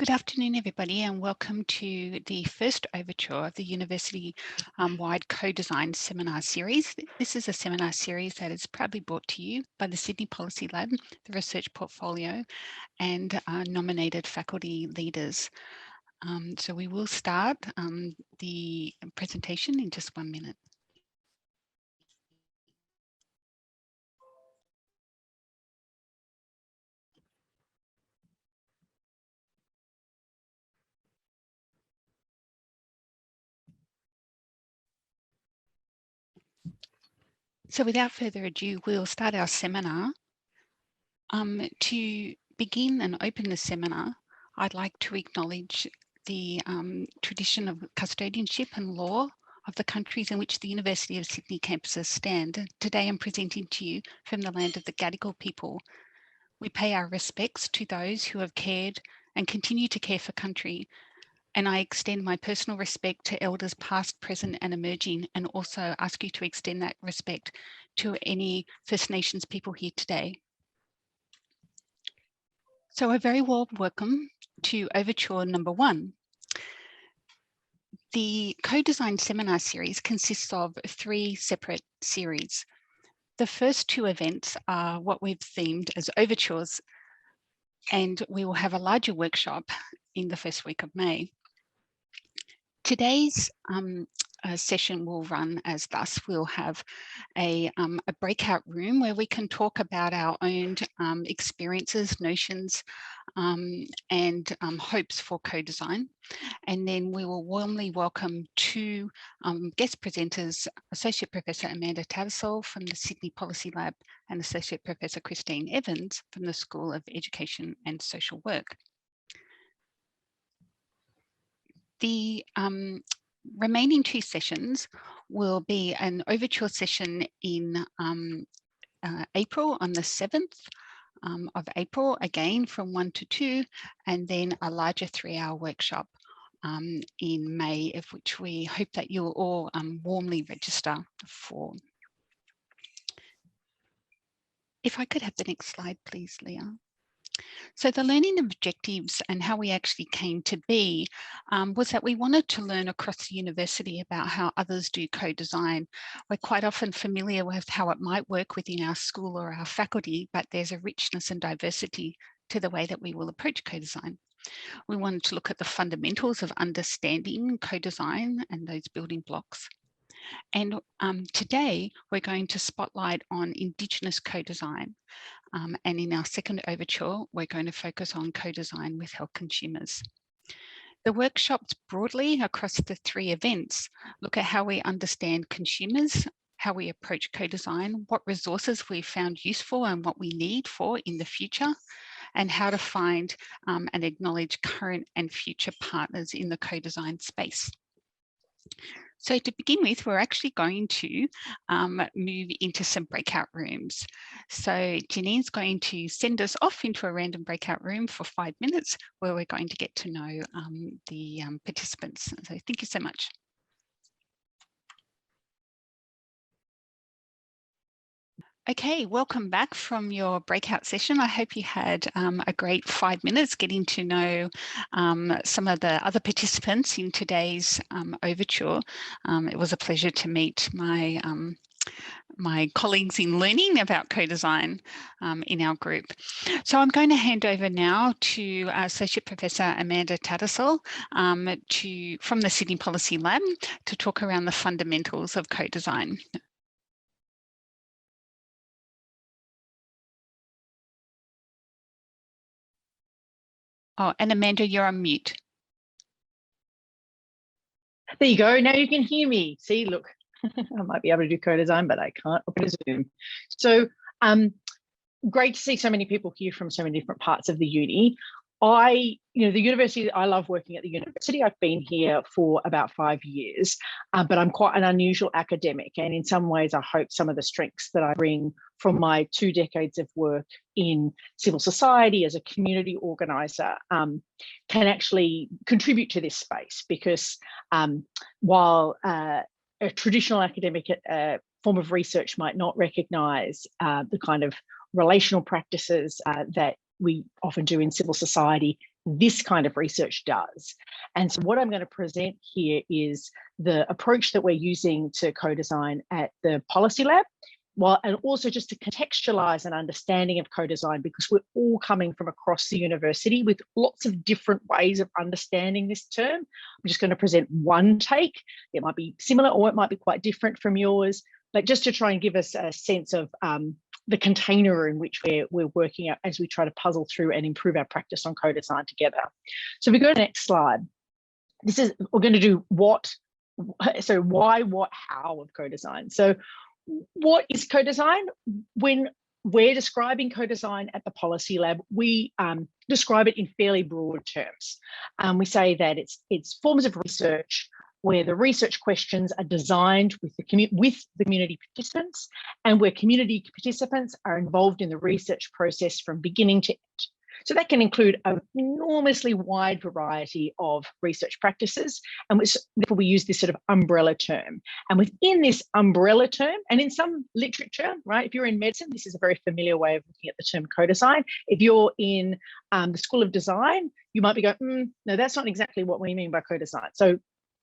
Good afternoon, everybody, and welcome to the first overture of the university-wide co-design seminar series. This is a seminar series that is proudly brought to you by the Sydney Policy Lab, the Research Portfolio, and nominated faculty leaders. So we will start the presentation in just 1 minute. So without further ado, we'll start our seminar. To begin and open the seminar, I'd like to acknowledge the tradition of custodianship and law of the countries in which the University of Sydney campuses stand. Today I'm presenting to you from the land of the Gadigal people. We pay our respects to those who have cared and continue to care for country, and I extend my personal respect to elders past, present and emerging, and also ask you to extend that respect to any First Nations people here today. So a very warm welcome to Overture number 1. The co-design seminar series consists of 3 separate series. The first 2 events are what we've themed as overtures, and we will have a larger workshop in the first week of May. Today's session will run as thus. We'll have a breakout room where we can talk about our own experiences, notions, and hopes for co-design. And then we will warmly welcome 2 guest presenters, Associate Professor Amanda Tattersall from the Sydney Policy Lab and Associate Professor Christine Evans from the School of Education and Social Work. The remaining 2 sessions will be an overture session in April on the 7th of April, again from 1 to 2, and then a larger 3-hour workshop in May, of which we hope that you'll all warmly register for. If I could have the next slide, please, Leah. So the learning objectives and how we actually came to be was that we wanted to learn across the university about how others do co-design. We're quite often familiar with how it might work within our school or our faculty, but there's a richness and diversity to the way that we will approach co-design. We wanted to look at the fundamentals of understanding co-design and those building blocks. And today we're going to spotlight on Indigenous co-design. And in our second overture, we're going to focus on co-design with health consumers. The workshops broadly across the 3 events look at how we understand consumers, how we approach co-design, what resources we found useful and what we need for in the future, and how to find and acknowledge current and future partners in the co-design space. So to begin with, we're actually going to move into some breakout rooms. So Janine's going to send us off into a random breakout room for 5 minutes where we're going to get to know the participants. So thank you so much. Okay, welcome back from your breakout session. I hope you had a great 5 minutes getting to know some of the other participants in today's overture. It was a pleasure to meet my my colleagues in learning about co-design in our group. So I'm going to hand over now to Associate Professor Amanda Tattersall from the Sydney Policy Lab to talk around the fundamentals of co-design. Oh, and Amanda, you're on mute. There you go. Now you can hear me. See, look, I might be able to do co-design, but I can't open a Zoom. So great to see so many people here from so many different parts of the uni. The university, I love working at the university. I've been here for about 5 years, but I'm quite an unusual academic. And in some ways, I hope some of the strengths that I bring from my 2 decades of work in civil society as a community organizer can actually contribute to this space, because while a traditional academic form of research might not recognise the kind of relational practices that we often do in civil society, this kind of research does. And so what I'm going to present here is the approach that we're using to co-design at the Policy Lab, and also just to contextualize an understanding of co-design, because we're all coming from across the university with lots of different ways of understanding this term. I'm just going to present one take. It might be similar or it might be quite different from yours, but just to try and give us a sense of the container in which we're working out as we try to puzzle through and improve our practice on co-design together. So if we go to the next slide, we're going to do why, what, how of co-design. So what is co-design? When we're describing co-design at the Policy Lab, we describe it in fairly broad terms. We say that it's forms of research where the research questions are designed with the community participants, and where community participants are involved in the research process from beginning to end. So that can include an enormously wide variety of research practices, and therefore we use this sort of umbrella term. And within this umbrella term, and in some literature, right, if you're in medicine, this is a very familiar way of looking at the term co-design. If you're in the School of Design, you might be going, no, that's not exactly what we mean by co-design. So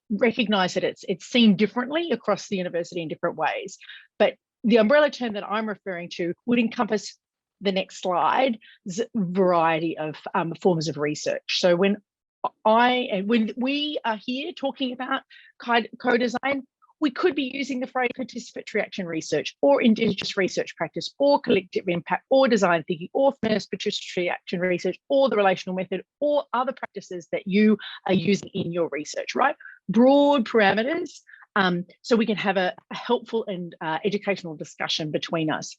recognize that it's seen differently across the university in different ways. But the umbrella term that I'm referring to would encompass the next slide, variety of forms of research. So when we are here talking about co-design, we could be using the phrase participatory action research, or Indigenous research practice, or collective impact, or design thinking, or feminist participatory action research, or the relational method, or other practices that you are using in your research, right? Broad parameters, so we can have a helpful and educational discussion between us.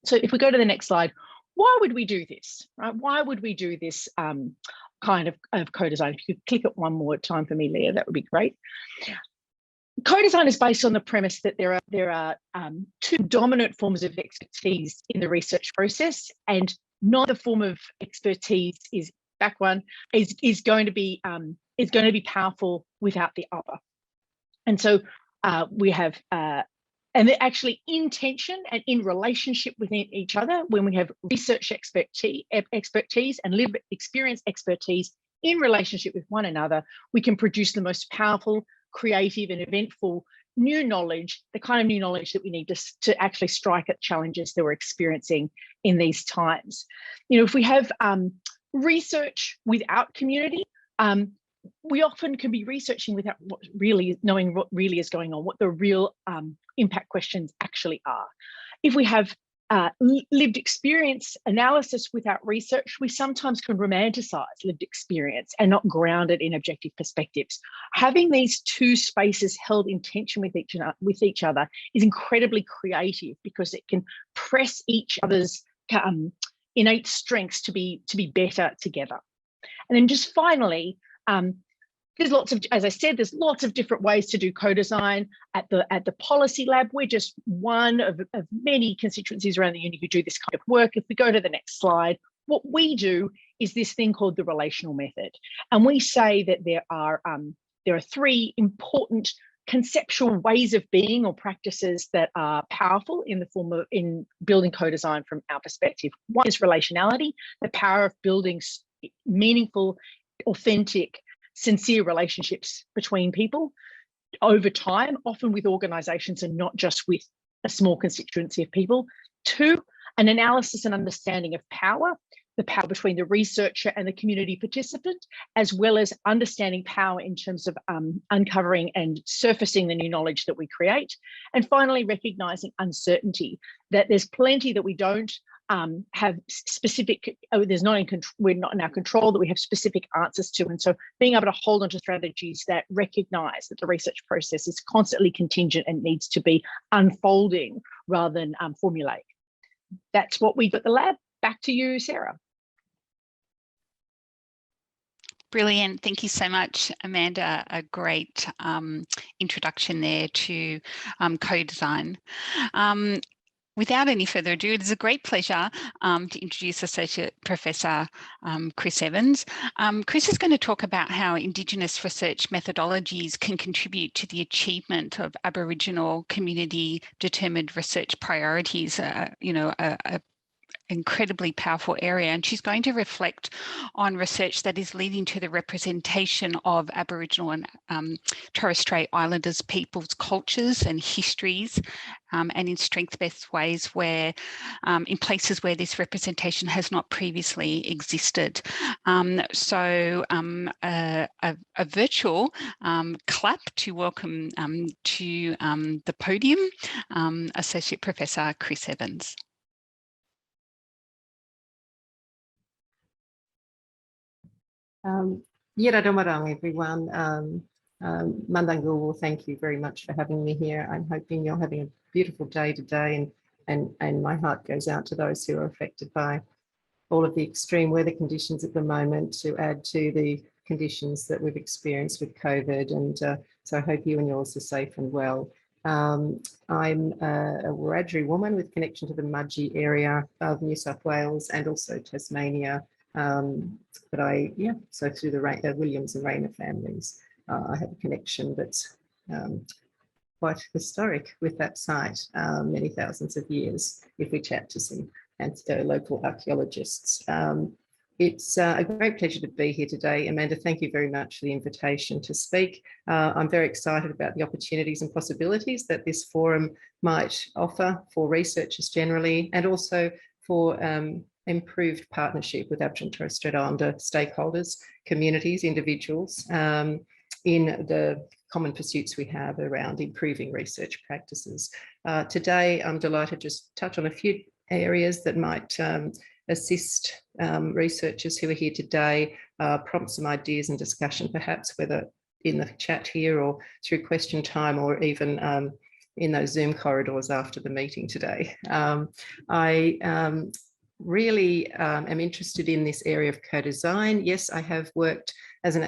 So if we go to the next slide, why would we do this, right? Why would we do this kind of co-design? If you could click it one more time for me, Leah, that would be great. Co-design is based on the premise that there are two dominant forms of expertise in the research process, and neither form of expertise is going to be powerful without the other. And so we have and they're actually in tension and in relationship with each other. When we have research expertise and lived experience expertise in relationship with one another, we can produce the most powerful, creative and eventful new knowledge, the kind of new knowledge that we need to actually strike at challenges that we're experiencing in these times. You know, if we have research without community, we often can be researching without knowing what really is going on, what the real impact questions actually are. If we have lived experience analysis without research, we sometimes can romanticize lived experience and not ground it in objective perspectives. Having these two spaces held in tension with each other is incredibly creative, because it can press each other's innate strengths to be better together. And then just finally, there's lots of, as I said, there's lots of different ways to do co-design at the Policy Lab. We're just one of many constituencies around the uni who do this kind of work. If we go to the next slide, what we do is this thing called the relational method. And we say that there are three important conceptual ways of being or practices that are powerful in building co-design from our perspective. One is relationality, the power of building meaningful, authentic, sincere relationships between people over time, often with organizations and not just with a small constituency of people. Two, an analysis and understanding of power, the power between the researcher and the community participant, as well as understanding power in terms of uncovering and surfacing the new knowledge that we create. And finally, recognizing uncertainty, that there's plenty that we don't have specific, we're not in our control, that we have specific answers to. And so being able to hold onto strategies that recognize that the research process is constantly contingent and needs to be unfolding rather than formulaic. That's what we do at the lab. Back to you, Sarah. Brilliant. Thank you so much, Amanda. A great introduction there to co-design. Without any further ado, it is a great pleasure to introduce Associate Professor Chris Evans. Chris is going to talk about how Indigenous research methodologies can contribute to the achievement of Aboriginal community determined research priorities, incredibly powerful area, and she's going to reflect on research that is leading to the representation of Aboriginal and Torres Strait Islanders peoples' cultures and histories, and in strength-based ways where in places where this representation has not previously existed. So a virtual clap to welcome to the podium Associate Professor Chris Evans. Yeradomarang, everyone. Mandangul, thank you very much for having me here. I'm hoping you're having a beautiful day today, and my heart goes out to those who are affected by all of the extreme weather conditions at the moment, to add to the conditions that we've experienced with COVID. And so I hope you and yours are safe and well. I'm a Wiradjuri woman with connection to the Mudgee area of New South Wales and also Tasmania. But so through the Williams and Rayner families, I have a connection that's quite historic with that site, many thousands of years, if we chat to some local archaeologists. It's a great pleasure to be here today. Amanda, thank you very much for the invitation to speak. I'm very excited about the opportunities and possibilities that this forum might offer for researchers generally, and also for improved partnership with Aboriginal and Torres Strait Islander stakeholders, communities, individuals, in the common pursuits we have around improving research practices. Today, I'm delighted to just touch on a few areas that might assist researchers who are here today, prompt some ideas and discussion, perhaps whether in the chat here or through question time, or even in those Zoom corridors after the meeting today. I really am interested in this area of co-design. Yes, I have worked as an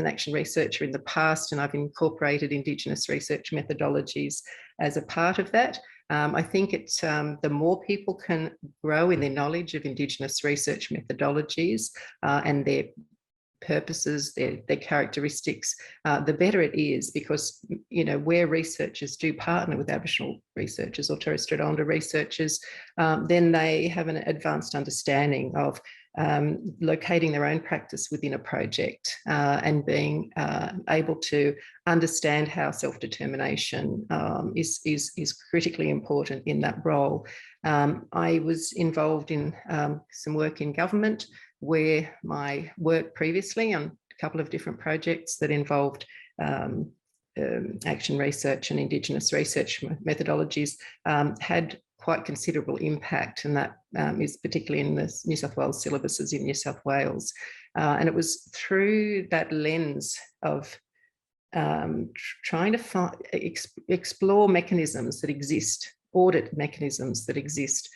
action researcher in the past, and I've incorporated Indigenous research methodologies as a part of that. I think it's the more people can grow in their knowledge of Indigenous research methodologies and their purposes, their characteristics, the better it is, because, you know, where researchers do partner with Aboriginal researchers or Torres Strait Islander researchers, then they have an advanced understanding of locating their own practice within a project and being able to understand how self-determination is critically important in that role. I was involved in some work in government, where my work previously on a couple of different projects that involved action research and Indigenous research methodologies had quite considerable impact, and that is particularly in the New South Wales syllabuses in New South Wales. And it was through that lens of trying to explore mechanisms that exist, audit mechanisms that exist,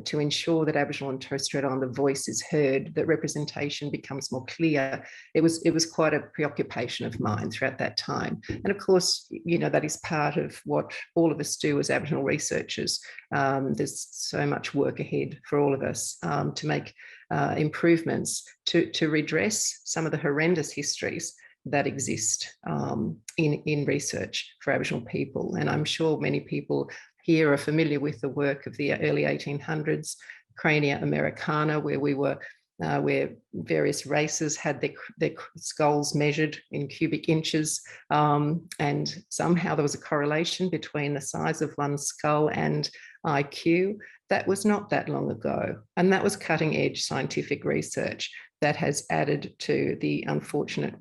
to ensure that Aboriginal and Torres Strait Islander voice is heard, that representation becomes more clear. It was quite a preoccupation of mine throughout that time. And of course, you know, that is part of what all of us do as Aboriginal researchers. There's so much work ahead for all of us to make improvements to redress some of the horrendous histories that exist in research for Aboriginal people. And I'm sure many people here are familiar with the work of the early 1800s, Crania Americana, where various races had their skulls measured in cubic inches, and somehow there was a correlation between the size of one's skull and IQ. That was not that long ago, and that was cutting edge scientific research that has added to the unfortunate,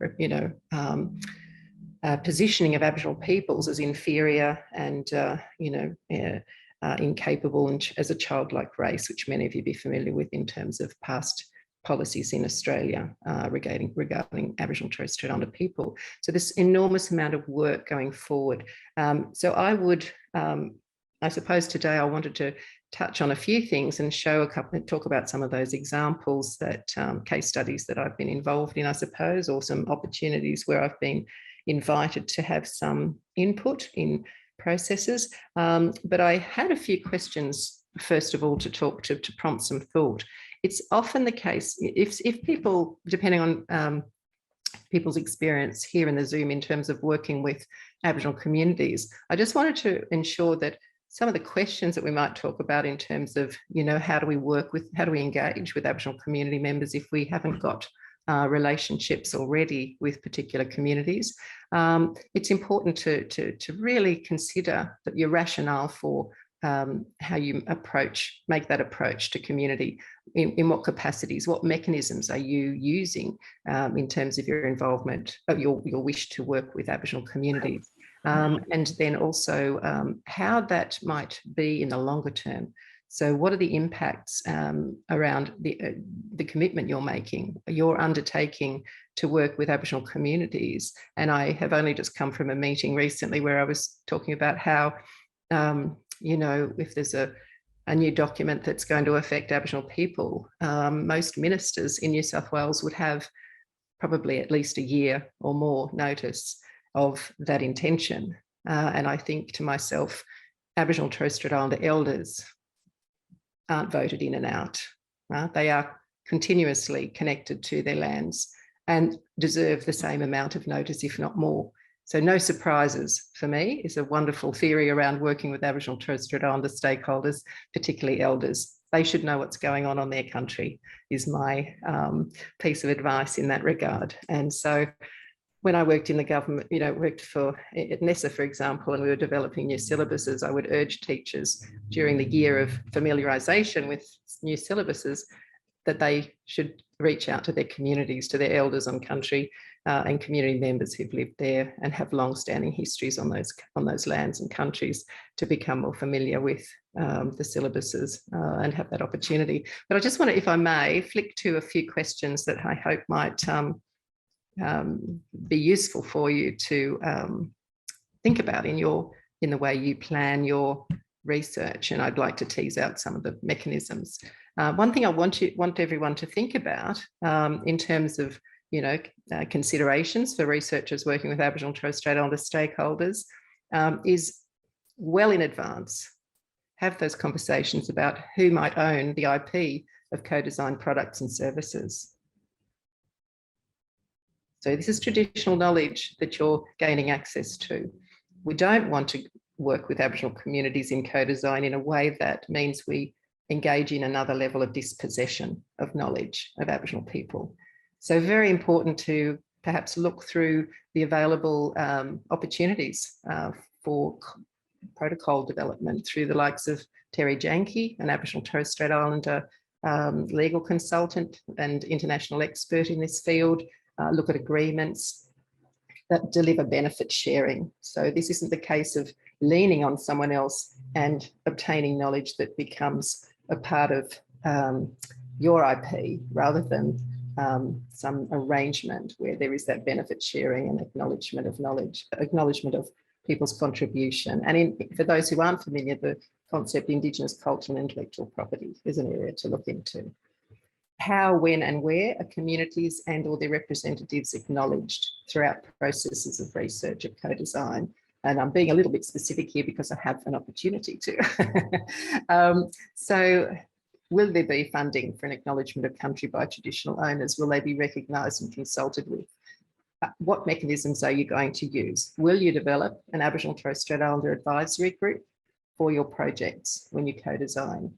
positioning of Aboriginal peoples as inferior and, incapable, and as a childlike race, which many of you be familiar with in terms of past policies in Australia regarding Aboriginal Torres Strait Islander people. So this enormous amount of work going forward. So I suppose today I wanted to touch on a few things and talk about some of those examples, that case studies that I've been involved in, I suppose, or some opportunities where I've been invited to have some input in processes. But I had a few questions, first of all, to prompt some thought. It's often the case, if people, depending on people's experience here in the Zoom in terms of working with Aboriginal communities, I just wanted to ensure that some of the questions that we might talk about in terms of, you know, how do we engage with Aboriginal community members if we haven't got relationships already with particular communities. It's important to really consider that your rationale for how you make that approach to community, in what capacities, what mechanisms are you using in terms of your involvement, your wish to work with Aboriginal communities. And then also how that might be in the longer term. So what are the impacts around the commitment you're making, you're undertaking to work with Aboriginal communities? And I have only just come from a meeting recently where I was talking about how, you know, if there's a new document that's going to affect Aboriginal people, most ministers in New South Wales would have probably at least a year or more notice of that intention. And I think to myself, Aboriginal and Torres Strait Islander elders aren't voted in and out. They are continuously connected to their lands and deserve the same amount of notice, if not more. So no surprises for me is a wonderful theory around working with Aboriginal and Torres Strait Islander stakeholders, particularly elders. They should know what's going on their country, is my piece of advice in that regard. And so when I worked in the government, you know, worked at NESA, for example, and we were developing new syllabuses, I would urge teachers during the year of familiarisation with new syllabuses that they should reach out to their communities, to their elders on country and community members who've lived there and have long-standing histories on those lands and countries, to become more familiar with the syllabuses and have that opportunity. But I just want to, if I may, flick to a few questions that I hope might be useful for you to think about in the way you plan your research. And I'd like to tease out some of the mechanisms. One thing I want everyone to think about in terms of, you know, considerations for researchers working with Aboriginal and Torres Strait Islander stakeholders is, well in advance, have those conversations about who might own the IP of co-designed products and services. So this is traditional knowledge that you're gaining access to. We don't want to work with Aboriginal communities in co-design in a way that means we engage in another level of dispossession of knowledge of Aboriginal people. So very important to perhaps look through the available opportunities for protocol development through the likes of Terry Janke, an Aboriginal Torres Strait Islander legal consultant and international expert in this field. Look at agreements that deliver benefit sharing. So this isn't the case of leaning on someone else and obtaining knowledge that becomes a part of your IP, rather than some arrangement where there is that benefit sharing and acknowledgement of knowledge, acknowledgement of people's contribution. And for those who aren't familiar, the concept Indigenous culture and intellectual property is an area to look into. How, when and where are communities and or their representatives acknowledged throughout processes of research at co-design? And I'm being a little bit specific here because I have an opportunity to. So will there be funding for an acknowledgement of country by traditional owners? Will they be recognised and consulted with? What mechanisms are you going to use? Will you develop an Aboriginal and Torres Strait Islander advisory group for your projects when you co-design?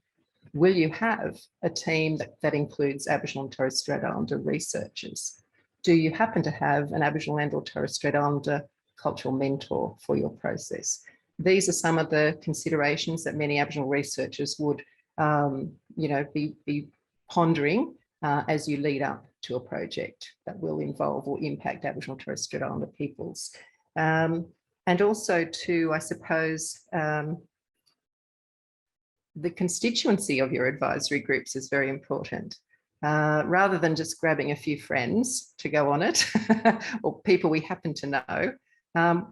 Will you have a team that includes Aboriginal and Torres Strait Islander researchers? Do you happen to have an Aboriginal and or Torres Strait Islander cultural mentor for your process? These are some of the considerations that many Aboriginal researchers would you know, be pondering as you lead up to a project that will involve or impact Aboriginal and Torres Strait Islander peoples. And also to, I suppose, the constituency of your advisory groups is very important. Rather than just grabbing a few friends to go on it or people we happen to know,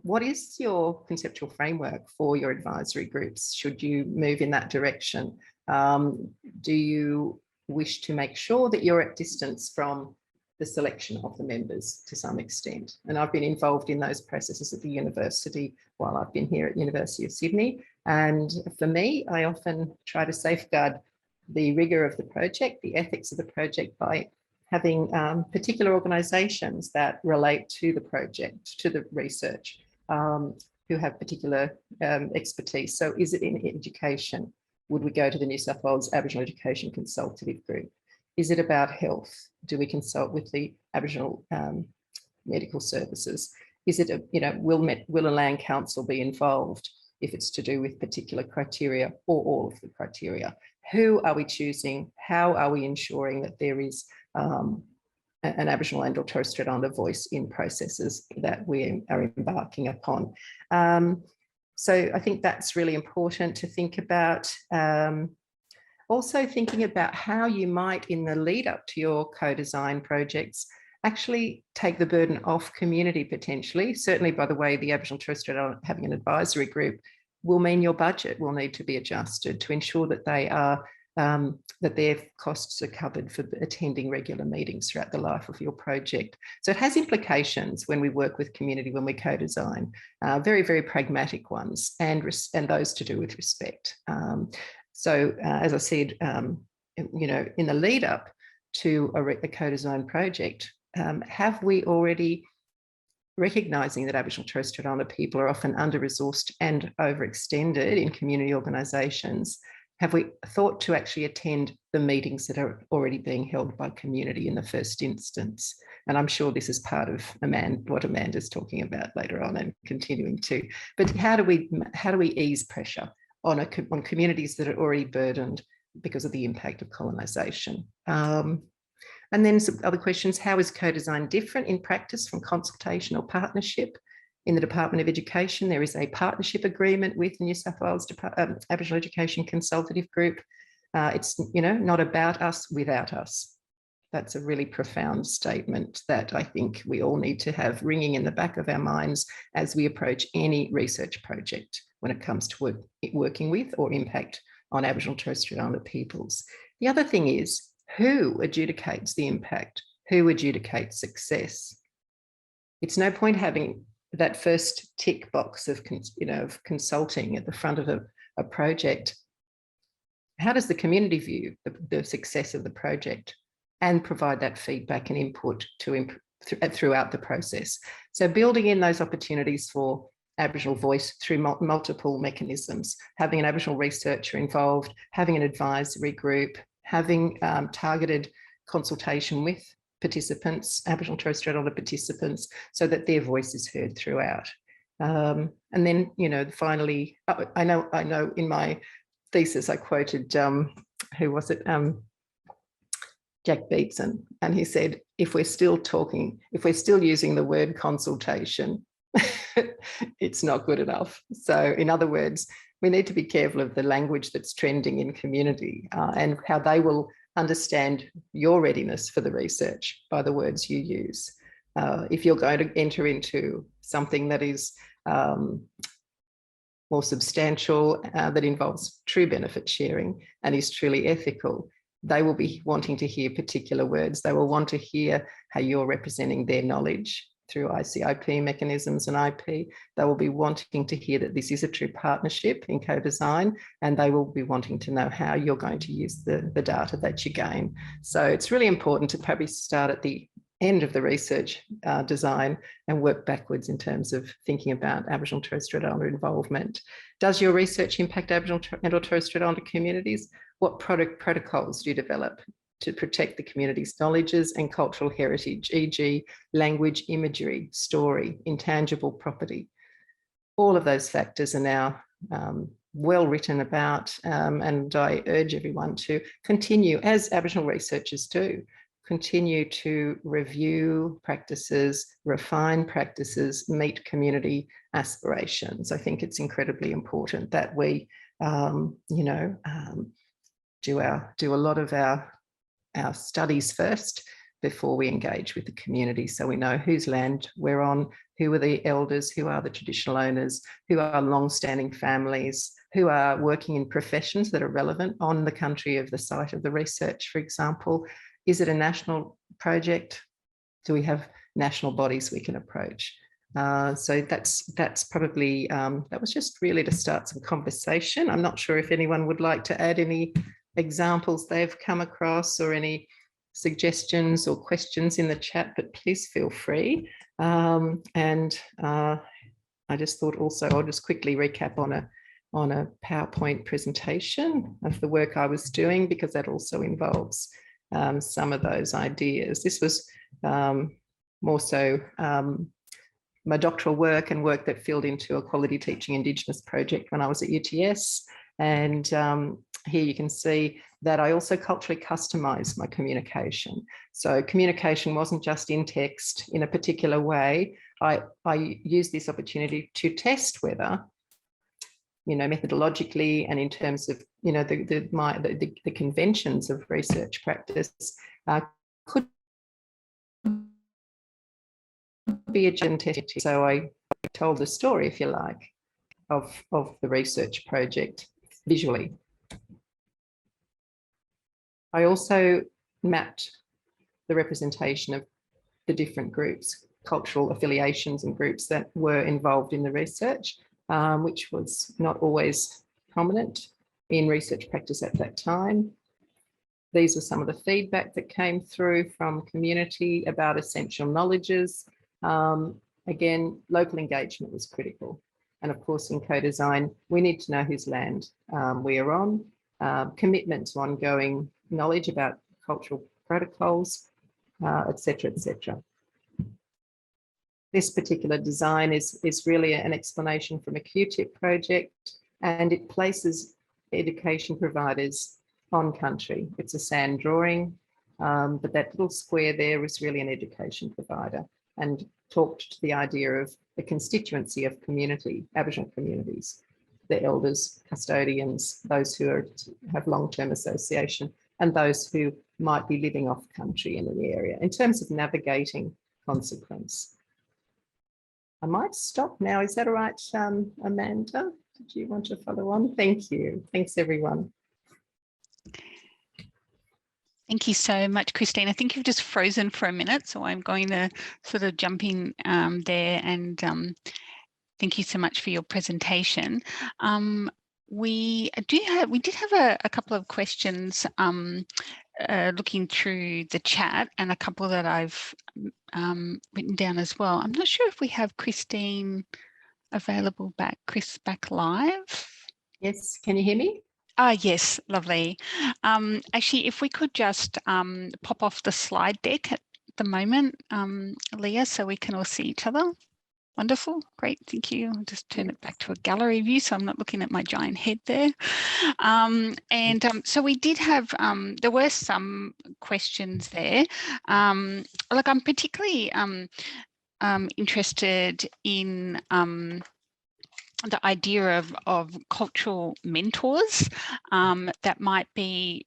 what is your conceptual framework for your advisory groups? Should you move in that direction? Do you wish to make sure that you're at distance from the selection of the members to some extent? And I've been involved in those processes at the university while I've been here at University of Sydney. And for me, I often try to safeguard the rigour of the project, the ethics of the project, by having particular organisations that relate to the project, to the research, who have particular expertise. So is it in education? Would we go to the New South Wales Aboriginal Education Consultative Group? Is it about health? Do we consult with the Aboriginal medical services? Is it, will a land council be involved if it's to do with particular criteria or all of the criteria? Who are we choosing? How are we ensuring that there is an Aboriginal and or Torres Strait Islander voice in processes that we are embarking upon? So I think that's really important to think about. Also thinking about how you might, in the lead up to your co-design projects, actually take the burden off community potentially. Certainly, by the way, the Aboriginal Torres Strait Islander having an advisory group will mean your budget will need to be adjusted to ensure that they are that their costs are covered for attending regular meetings throughout the life of your project. So it has implications when we work with community, when we co-design, very, very pragmatic ones, and those to do with respect. So as I said, in the lead up to a co-design project, have we already, recognising that Aboriginal Torres Strait Islander people are often under-resourced and overextended in community organisations, have we thought to actually attend the meetings that are already being held by community in the first instance? And I'm sure this is part of what Amanda's talking about later on and continuing to. But how do we ease pressure on communities that are already burdened because of the impact of colonisation? And then some other questions: how is co-design different in practice from consultation or partnership? In the Department of Education, there is a partnership agreement with the New South Wales Aboriginal Education Consultative Group. It's not about us without us. That's a really profound statement that I think we all need to have ringing in the back of our minds as we approach any research project when it comes to working with or impact on Aboriginal Torres Strait Islander peoples. The other thing is, who adjudicates the impact? Who adjudicates success? It's no point having that first tick box of consulting at the front of a project. How does the community view the success of the project and provide that feedback and input throughout the process? So building in those opportunities for Aboriginal voice through multiple mechanisms, having an Aboriginal researcher involved, having an advisory group, having targeted consultation with participants, Aboriginal Torres Strait Islander participants, so that their voice is heard throughout. And then, finally, I know in my thesis I quoted, who was it? Jack Beatson, and he said, if we're still using the word consultation, it's not good enough. So in other words, we need to be careful of the language that's trending in community and how they will understand your readiness for the research by the words you use. If you're going to enter into something that is more substantial, that involves true benefit sharing and is truly ethical, they will be wanting to hear particular words. They will want to hear how you're representing their knowledge through ICIP mechanisms and IP. They will be wanting to hear that this is a true partnership in co-design, and they will be wanting to know how you're going to use the data that you gain. So it's really important to probably start at the end of the research design and work backwards in terms of thinking about Aboriginal Torres Strait Islander involvement. Does your research impact Aboriginal and or Torres Strait Islander communities? What protocols do you develop to protect the community's knowledges and cultural heritage, e.g. language, imagery, story, intangible property? All of those factors are now well written about, and I urge everyone to continue, as Aboriginal researchers do, continue to review practices, refine practices, meet community aspirations. I think it's incredibly important that we, do a lot of our studies first before we engage with the community, so we know whose land we're on, who are the elders, who are the traditional owners, who are long-standing families, who are working in professions that are relevant on the country of the site of the research, for example. Is it a national project? Do we have national bodies we can approach? So that's probably, that was just really to start some conversation. I'm not sure if anyone would like to add any examples they've come across or any suggestions or questions in the chat, but please feel free. And I just thought also I'll just quickly recap on a PowerPoint presentation of the work I was doing, because that also involves some of those ideas. This was more so my doctoral work and work that filled into a quality teaching Indigenous project when I was at UTS. And here you can see that I also culturally customized my communication. So communication wasn't just in text in a particular way. I used this opportunity to test whether, you know, methodologically and in terms of, you know, the conventions of research practice could be a genetic. So I told the story, if you like, of the research project visually. I also mapped the representation of the different groups, cultural affiliations and groups that were involved in the research, which was not always prominent in research practice at that time. These were some of the feedback that came through from community about essential knowledges. Again, local engagement was critical. And of course, in co-design, we need to know whose land we are on, commitment to ongoing knowledge about cultural protocols, etc., etc. This particular design is really an explanation from a QTIP project, and it places education providers on country. It's a sand drawing, but that little square there is really an education provider, and talked to the idea of the constituency of community, Aboriginal communities, the elders, custodians, those who have long-term association, and those who might be living off country in the area in terms of navigating consequence. I might stop now. Is that all right, Amanda? Did you want to follow on? Thank you. Thanks, everyone. Thank you so much, Christine. I think you've just frozen for a minute, so I'm going to sort of jump in there, and thank you so much for your presentation. We did have a couple of questions looking through the chat, and a couple that I've written down as well. I'm not sure if we have Christine available back. Chris, back live? Yes, can you hear me? Yes, lovely. Actually, if we could just pop off the slide deck at the moment, Leah, so we can all see each other. Wonderful, great, thank you. I'll just turn it back to a gallery view so I'm not looking at my giant head there. So we did have, there were some questions there. Look, I'm particularly interested in the idea of cultural mentors that might be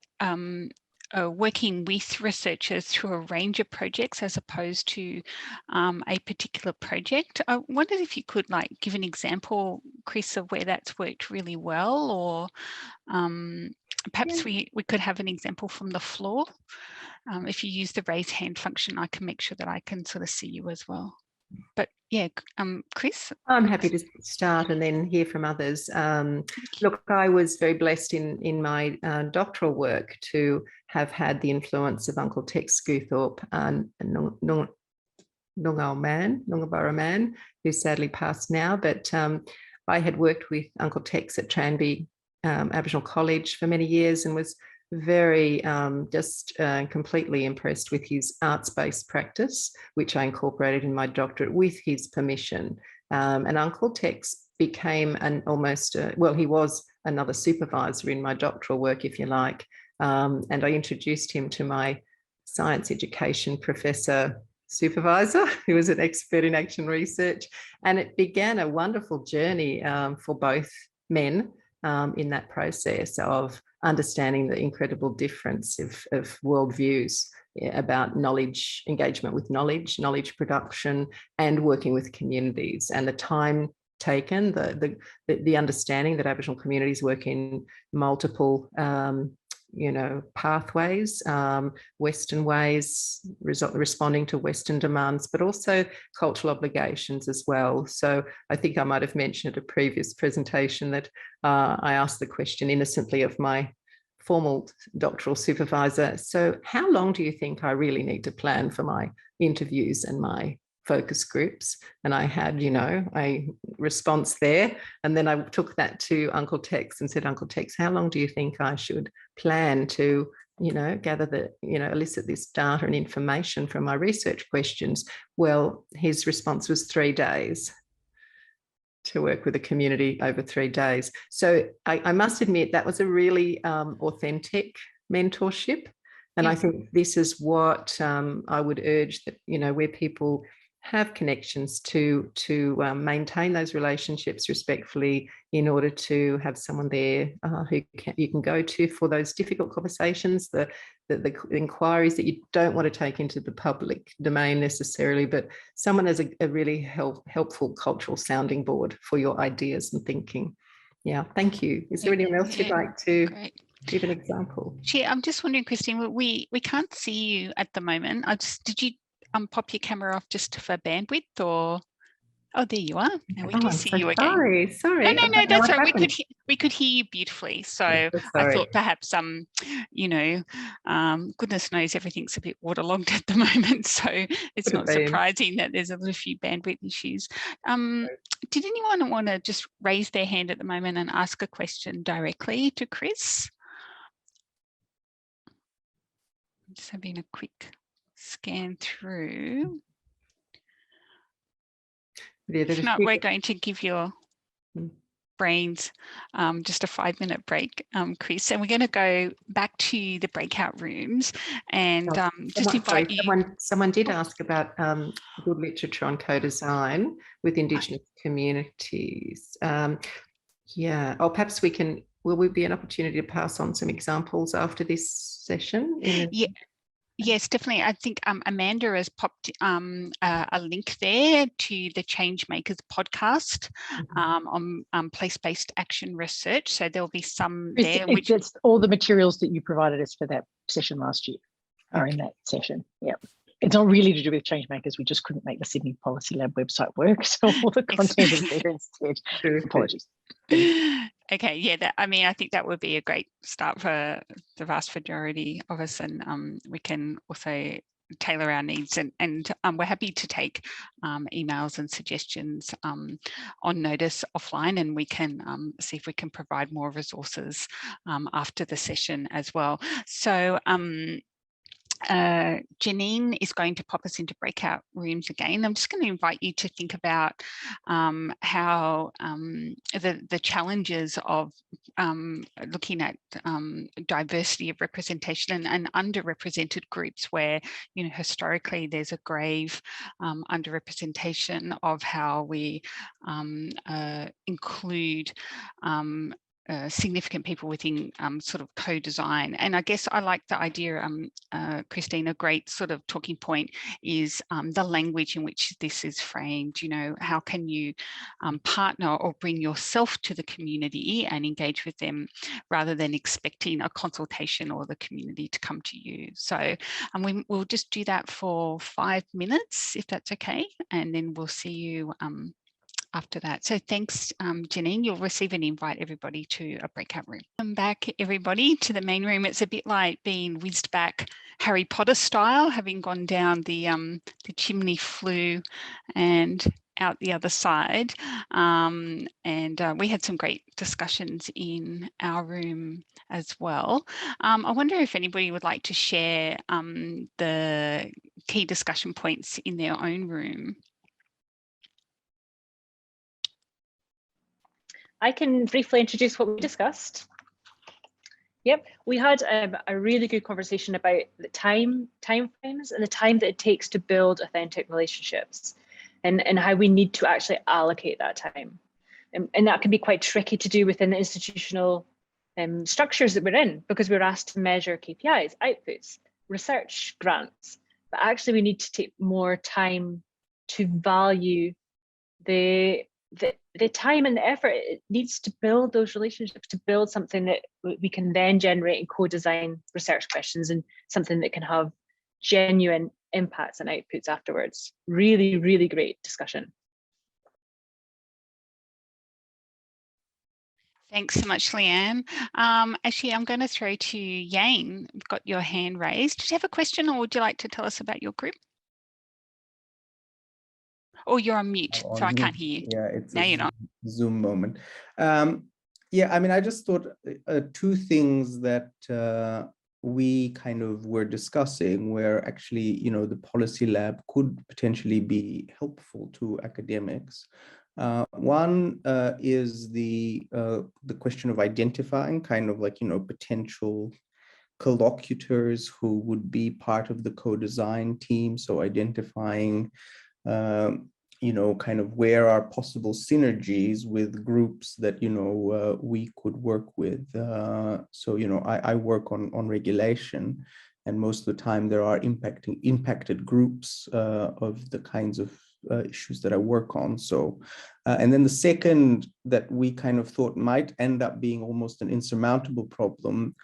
working with researchers through a range of projects as opposed to a particular project. I wondered if you could give an example, Chris, of where that's worked really well, or perhaps we could have an example from the floor. If you use the raise hand function, I can make sure that I can sort of see you as well. But yeah, Chris? I'm happy to start and then hear from others. Look, I was very blessed in my doctoral work to have had the influence of Uncle Tex Scewthorpe, Noongarburra man, who sadly passed now. But I had worked with Uncle Tex at Tranby Aboriginal College for many years, and was very completely impressed with his arts-based practice, which I incorporated in my doctorate with his permission. And Uncle Tex became he was another supervisor in my doctoral work, if you like. And I introduced him to my science education professor supervisor, who was an expert in action research. And it began a wonderful journey for both men in that process of understanding the incredible difference of worldviews about knowledge, engagement with knowledge production, and working with communities, and the time taken, the understanding that Aboriginal communities work in multiple pathways, Western ways, responding to Western demands, but also cultural obligations as well. So I think I might have mentioned at a previous presentation that I asked the question innocently of my formal doctoral supervisor, so how long do you think I really need to plan for my interviews and my focus groups, and I had, you know, a response there. And then I took that to Uncle Tex and said, Uncle Tex, how long do you think I should plan to, you know, gather the, you know, elicit this data and information from my research questions? Well, his response was 3 days, to work with a community over 3 days. So I must admit that was a really authentic mentorship. And I think this is what I would urge, that, you know, where people have connections to maintain those relationships respectfully, in order to have someone there you can go to for those difficult conversations, the inquiries that you don't want to take into the public domain necessarily, but someone as a really helpful cultural sounding board for your ideas and thinking. Yeah, thank you. Is there anyone else you'd like to give an example? I'm just wondering, Christine, we can't see you at the moment. Did you pop your camera off just for bandwidth, or? Oh, there you are. Now we do see you again. Sorry. No, that's right. We could hear you beautifully. So I thought perhaps you know, goodness knows everything's a bit waterlogged at the moment, so it's not surprising that there's a few bandwidth issues. Did anyone want to just raise their hand at the moment and ask a question directly to Chris? I'm just having a quick scan through. Yeah, if not, we're going to give your brains just a 5-minute break, Chris, and we're going to go back to the breakout rooms and just invite you. Someone did ask about good literature on co-design with Indigenous communities. Yeah, or perhaps will we be an opportunity to pass on some examples after this session? Yeah. Yes, definitely. I think Amanda has popped a link there to the Changemakers podcast on place-based action research. So there'll be some there. It's all the materials that you provided us for that session last year are in that session. Yeah. It's not really to do with Changemakers. We just couldn't make the Sydney Policy Lab website work. So all the content is there instead. Apologies. Okay, yeah, I think that would be a great start for the vast majority of us, and we can also tailor our needs, and we're happy to take emails and suggestions on notice offline, and we can see if we can provide more resources after the session as well. So Janine is going to pop us into breakout rooms again. I'm just going to invite you to think about how the challenges of looking at diversity of representation and underrepresented groups, where, you know, historically there's a grave underrepresentation of how we include significant people within sort of co-design. And I guess I like the idea, Christine, a great sort of talking point is the language in which this is framed. You know, how can you partner or bring yourself to the community and engage with them, rather than expecting a consultation or the community to come to you. So we'll just do that for 5 minutes, if that's okay, and then we'll see you after that. So thanks, Janine. You'll receive an invite, everybody, to a breakout room. Welcome back, everybody, to the main room. It's a bit like being whizzed back Harry Potter style, having gone down the chimney flue and out the other side. We had some great discussions in our room as well. I wonder if anybody would like to share the key discussion points in their own room. I can briefly introduce what we discussed. Yep, we had a really good conversation about the time frames and the time that it takes to build authentic relationships, and how we need to actually allocate that time. And that can be quite tricky to do within the institutional structures that we're in, because we're asked to measure KPIs, outputs, research grants, but actually we need to take more time to value the time and the effort it needs to build those relationships, to build something that we can then generate and co-design research questions, and something that can have genuine impacts and outputs afterwards. Really, really great discussion. Thanks so much, Leanne. Actually, I'm going to throw to Yane. You've got your hand raised. Did you have a question, or would you like to tell us about your group? Oh, you're on mute, on so I mute. can't hear you. Yeah, it's Now a you're not. Zoom moment. Yeah, I mean, I just thought two things that we kind of were discussing where actually, you know, the policy lab could potentially be helpful to academics. One is the question of identifying kind of like, you know, potential collocutors who would be part of the co-design team. So identifying, you know, kind of where are possible synergies with groups that, you know, we could work with. So, you know, I work on regulation, and most of the time there are impacted groups of the kinds of issues that I work on. So, and then the second that we kind of thought might end up being almost an insurmountable problem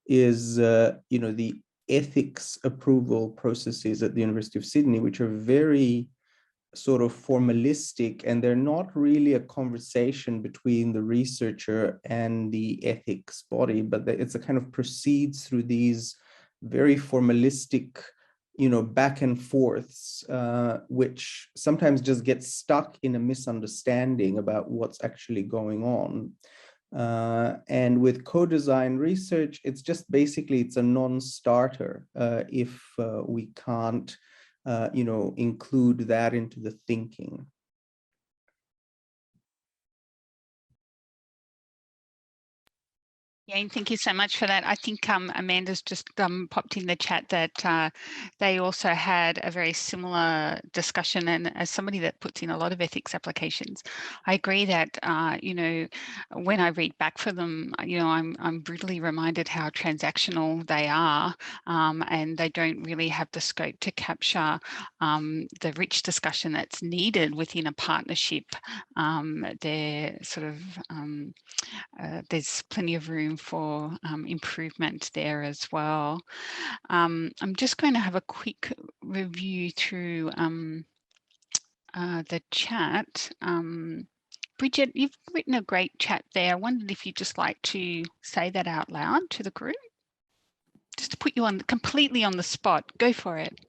is, you know, the ethics approval processes at the University of Sydney, which are very sort of formalistic, and they're not really a conversation between the researcher and the ethics body, but it's a kind of proceeds through these very formalistic, you know, back and forths, which sometimes just get stuck in a misunderstanding about what's actually going on. And with co-design research, it's just basically, it's a non-starter if we can't, you know, include that into the thinking. Jane, thank you so much for that. I think Amanda's just popped in the chat that they also had a very similar discussion. And as somebody that puts in a lot of ethics applications, I agree that, you know, when I read back for them, you know, I'm brutally reminded how transactional they are, and they don't really have the scope to capture the rich discussion that's needed within a partnership. They're sort of, there's plenty of room for improvement there as well. I'm just going to have a quick review through the chat. Bridget, you've written a great chat there. I wondered if you'd just like to say that out loud to the group, just to put you on completely on the spot. Go for it.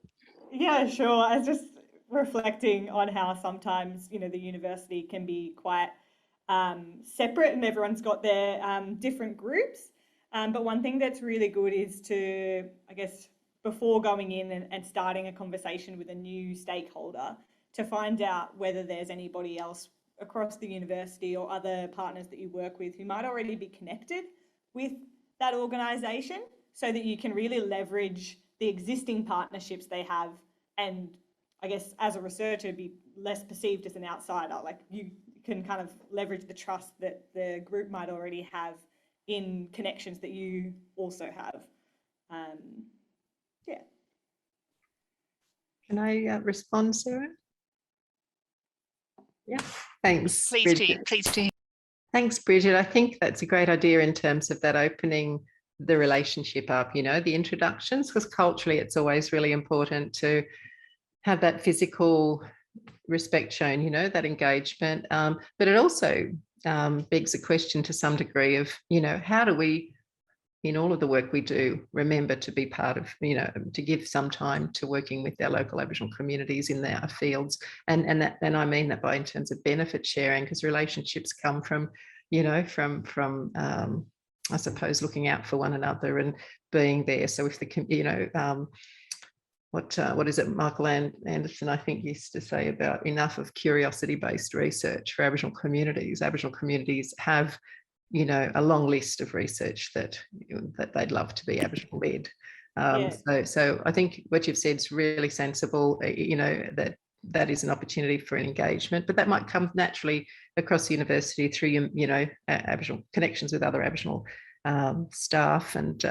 Yeah, sure. I was just reflecting on how sometimes, you know, the university can be quite separate and everyone's got their different groups. But one thing that's really good is to, I guess, before going in and starting a conversation with a new stakeholder, to find out whether there's anybody else across the university or other partners that you work with who might already be connected with that organisation, so that you can really leverage the existing partnerships they have, and I guess as a researcher be less perceived as an outsider. Like, you can kind of leverage the trust that the group might already have in connections that you also have. Yeah. Can I respond, Sarah? Yeah, thanks. Please do, please do. Thanks, Bridget. I think that's a great idea in terms of that opening the relationship up, you know, the introductions, because culturally it's always really important to have that physical respect shown, you know, that engagement. But it also begs a question to some degree of, you know, how do we, in all of the work we do, remember to be part of, you know, to give some time to working with our local Aboriginal communities in their fields. And I mean that by in terms of benefit sharing, because relationships come from, you know, from I suppose looking out for one another and being there. So if the, you know, what is it, Michael Anderson, I think, used to say about enough of curiosity-based research for Aboriginal communities. Aboriginal communities have, you know, a long list of research that they'd love to be Aboriginal led. So I think what you've said is really sensible, you know, that is an opportunity for an engagement, but that might come naturally across the university through, you know, Aboriginal connections with other Aboriginal staff and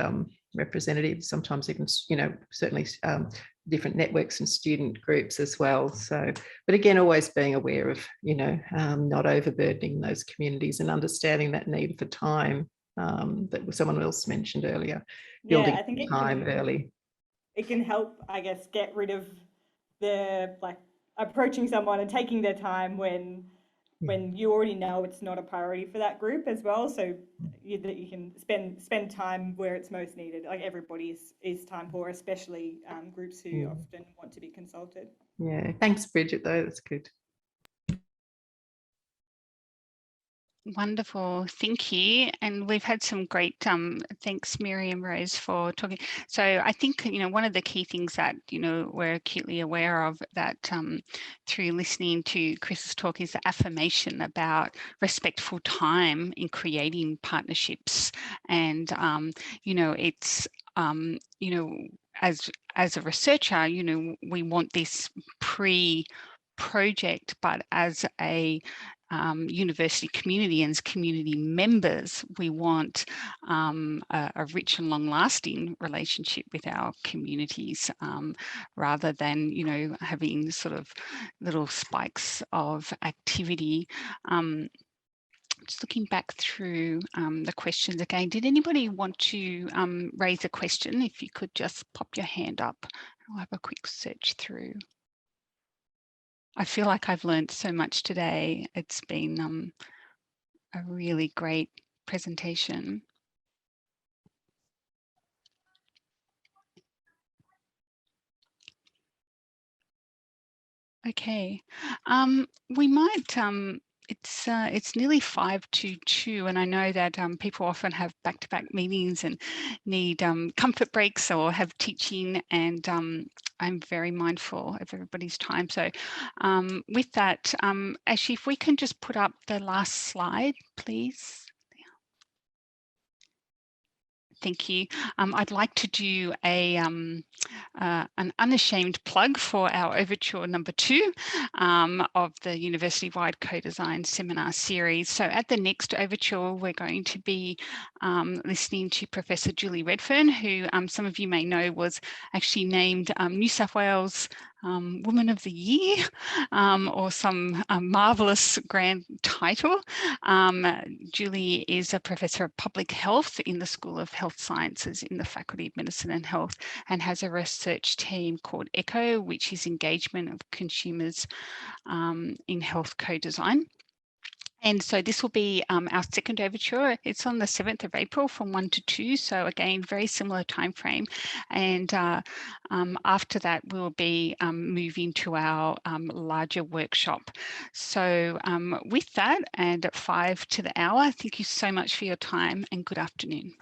representatives, sometimes even, you know, certainly different networks and student groups as well. So, but again, always being aware of, you know, not overburdening those communities and understanding that need for time that someone else mentioned earlier, building I think time early. It can help, I guess, get rid of the, like, approaching someone and taking their time when you already know it's not a priority for that group as well. So that you can spend time where it's most needed. Like, everybody is time poor, especially groups who often want to be consulted. Yeah, thanks, Bridget, though, that's good. Wonderful, thank you. And we've had some great thanks, Miriam Rose, for talking. So I think, you know, one of the key things that, you know, we're acutely aware of that through listening to Chris's talk is the affirmation about respectful time in creating partnerships. And, you know, it's, you know, as a researcher, you know, we want this pre-project, but as a university community and as community members, we want a rich and long-lasting relationship with our communities, rather than, you know, having sort of little spikes of activity. Just looking back through the questions again, did anybody want to raise a question? If you could just pop your hand up, I'll have a quick search through. I feel like I've learned so much today. It's been a really great presentation. Okay, we might, it's nearly 5:55, and I know that people often have back-to-back meetings and need comfort breaks or have teaching, and I'm very mindful of everybody's time. So with that, Ashi, if we can just put up the last slide, please. Thank you. I'd like to do a an unashamed plug for our overture number 2 of the university-wide co-design seminar series. So at the next overture, we're going to be listening to Professor Julie Redfern, who some of you may know was actually named New South Wales Woman of the Year, or some marvelous grand title. Julie is a professor of public health in the School of Health Sciences in the Faculty of Medicine and Health, and has a research team called ECHO, which is engagement of consumers in health co-design. And so this will be our second overture. It's on the 7th of April from 1 to 2. So again, very similar time frame. And after that, we'll be moving to our larger workshop. So with that, and at 5 to the hour, thank you so much for your time and good afternoon.